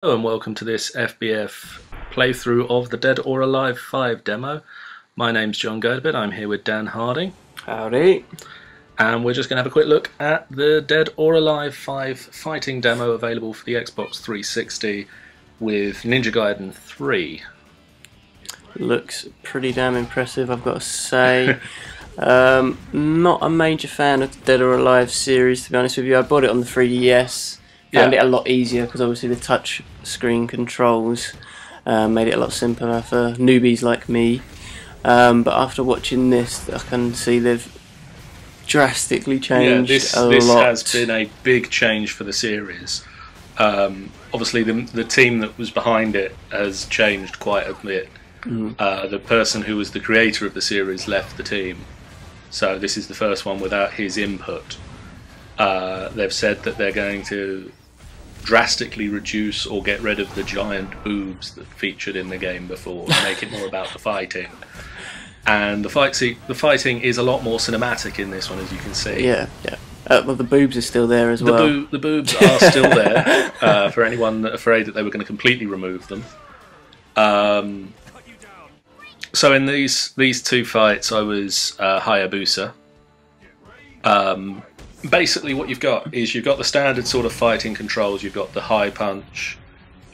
Hello and welcome to this FBF playthrough of the Dead or Alive 5 demo. My name's John Gotobed, I'm here with Dan Harding. Howdy. And we're just going to have a quick look at the Dead or Alive 5 fighting demo available for the Xbox 360 with Ninja Gaiden 3. Looks pretty damn impressive, I've got to say. Not a major fan of the Dead or Alive series, to be honest with you. I bought it on the 3DS. Found it a lot easier because obviously the touch screen controls made it a lot simpler for newbies like me. But after watching this, I can see they've drastically changed a lot. This has been a big change for the series. Obviously, the team that was behind it has changed quite a bit. The person who was the creator of the series left the team, so this is the first one without his input. They've said that they're going to drastically reduce or get rid of the giant boobs that featured in the game before and make it more about the fighting. And the fighting is a lot more cinematic in this one, as you can see. Yeah. Well, the boobs are still there as well. The boobs are still there for anyone afraid that they were going to completely remove them. So in these two fights, I was Hayabusa. Basically what you've got is you've got the standard sort of fighting controls. You've got the high punch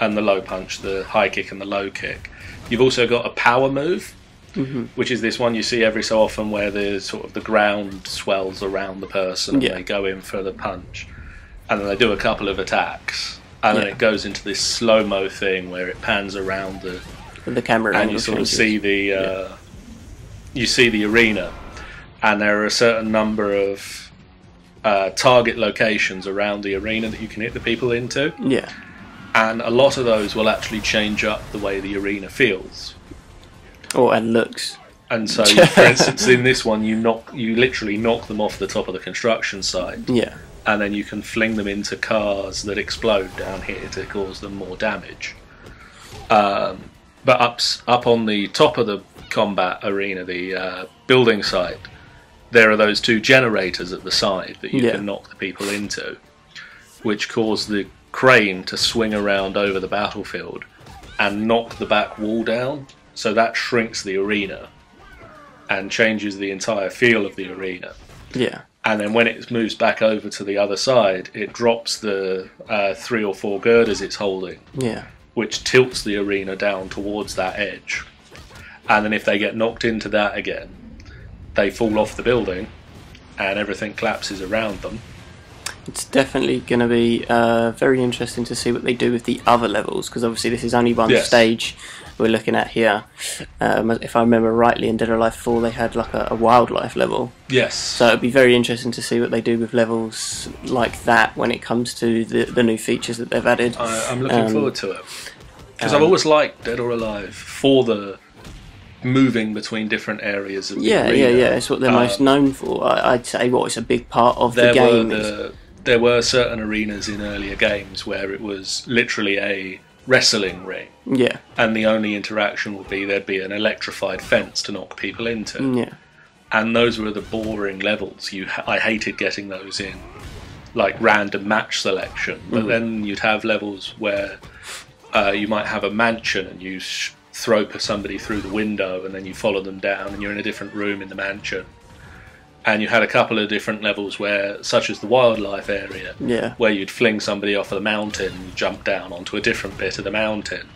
and the low punch, the high kick and the low kick. You've also got a power move, which is this one you see every so often where the ground swells around the person and they go in for the punch. And then they do a couple of attacks. And then it goes into this slow-mo thing where it pans around the camera and you sort of see the you see the arena, and there are a certain number of target locations around the arena that you can hit the people into. And a lot of those will actually change up the way the arena feels. And looks. And so, for instance, in this one, you literally knock them off the top of the construction site. And then you can fling them into cars that explode down here to cause them more damage. But up on the top of the combat arena, the building site, there are those two generators at the side that you can knock the people into, which cause the crane to swing around over the battlefield and knock the back wall down. So that shrinks the arena and changes the entire feel of the arena. And then when it moves back over to the other side, it drops the 3 or 4 girders it's holding, which tilts the arena down towards that edge. And then if they get knocked into that again, they fall off the building and everything collapses around them. It's definitely going to be very interesting to see what they do with the other levels, because obviously this is only one stage we're looking at here. If I remember rightly, in Dead or Alive 4 they had like a wildlife level. So it'd be very interesting to see what they do with levels like that when it comes to the new features that they've added. I'm looking forward to it, because I've always liked Dead or Alive for the moving between different areas of the arena. It's what they're most known for. I'd say it's a big part of the game. There were certain arenas in earlier games where it was literally a wrestling ring, and the only interaction would be there'd be an electrified fence to knock people into, and those were the boring levels. I hated getting those in, like random match selection. But then you'd have levels where you might have a mansion and you throw somebody through the window and then you follow them down and you're in a different room in the mansion. And you had a couple of different levels where, such as the wildlife area, where you'd fling somebody off of the mountain and jump down onto a different bit of the mountain.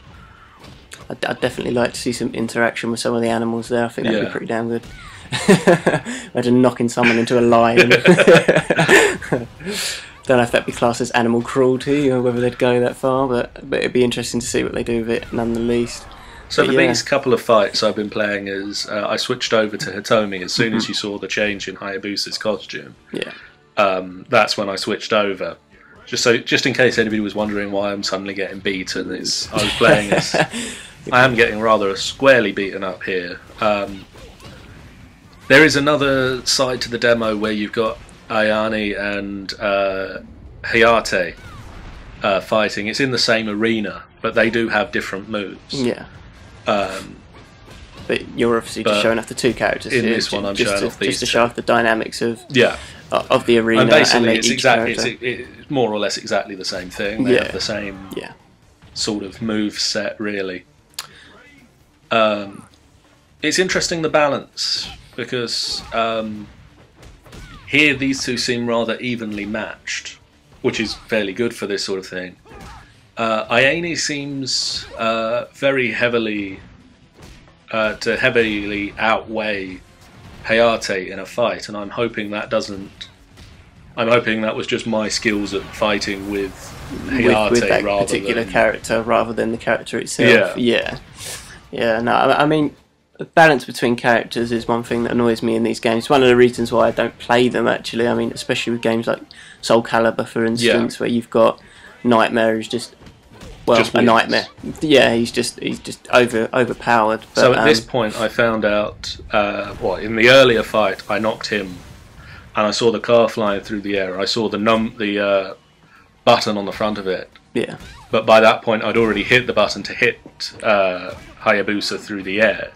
I'd definitely like to see some interaction with some of the animals there. I think that'd be pretty damn good. Imagine knocking someone into a lion. Don't know if that'd be classed as animal cruelty or whether they'd go that far, but it'd be interesting to see what they do with it nonetheless. So for these couple of fights I've been playing as, I switched over to Hitomi as soon as you saw the change in Hayabusa's costume. That's when I switched over. Just in case anybody was wondering why I'm suddenly getting beaten, I was playing as... I am getting rather squarely beaten up here. There is another side to the demo where you've got Ayane and Hayate fighting. It's in the same arena, but they do have different moves. But you're obviously just showing off the two characters. In this one, I'm showing off these just to show off the dynamics of of the arena. And basically, and it's more or less exactly the same thing. They have the same sort of move set, really. It's interesting, the balance, because here these two seem rather evenly matched, which is fairly good for this sort of thing. Ayane seems very heavily to heavily outweigh Hayate in a fight, and I'm hoping that doesn't. I'm hoping that was just my skills at fighting with Hayate with that rather particular than character, rather than the character itself. Yeah. No, I mean, the balance between characters is one thing that annoys me in these games. It's one of the reasons why I don't play them, actually. I mean, especially with games like Soul Calibur, for instance, where you've got Nightmare who's just a nightmare. Yeah, he's just overpowered. But, so at this point, I found out in the earlier fight, I knocked him, and I saw the car flying through the air. I saw the button on the front of it. Yeah. But by that point, I'd already hit the button to hit Hayabusa through the air.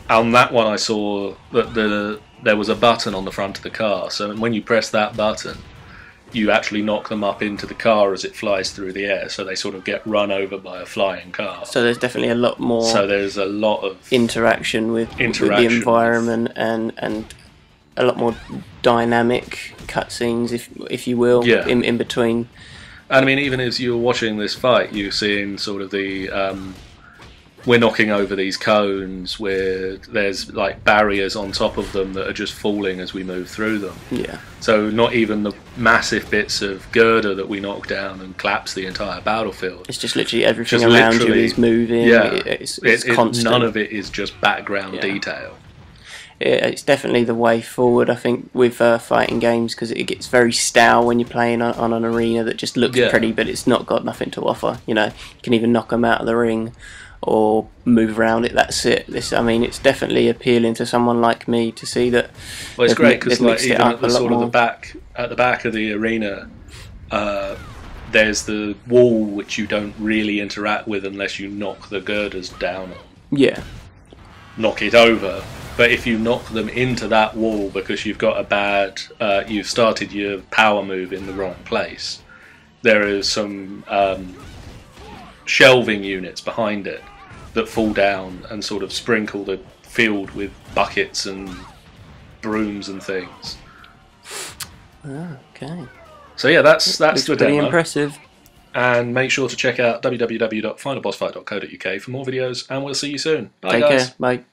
On that one, I saw that there was a button on the front of the car. So when you press that button, you actually knock them up into the car as it flies through the air, so they sort of get run over by a flying car. So there's definitely a lot more. So there's a lot of interaction with the environment and a lot more dynamic cutscenes, if you will, in between. And I mean, even as you're watching this fight, you're seeing sort of the we're knocking over these cones where there's like barriers on top of them that are just falling as we move through them. Yeah. So not even the massive bits of girder that we knock down and collapse the entire battlefield. It's just literally everything around you is moving. Yeah. It's constant. None of it is just background detail. It's definitely the way forward, I think, with fighting games, because it gets very stale when you're playing on an arena that just looks pretty, but it's not got nothing to offer. You know, you can either knock them out of the ring or move around it. That's it. It's definitely appealing to someone like me to see that. Well, it's great because even at the sort of the back of the arena, there's the wall which you don't really interact with unless you knock the girders down on. Yeah. Knock it over. But if you knock them into that wall because you've got you've started your power move in the wrong place, there is some shelving units behind it that fall down and sort of sprinkle the field with buckets and brooms and things. Okay. So yeah, that's the pretty demo. Impressive. And make sure to check out www.finalbossfight.co.uk for more videos, and we'll see you soon. Bye, Take guys. care. Bye.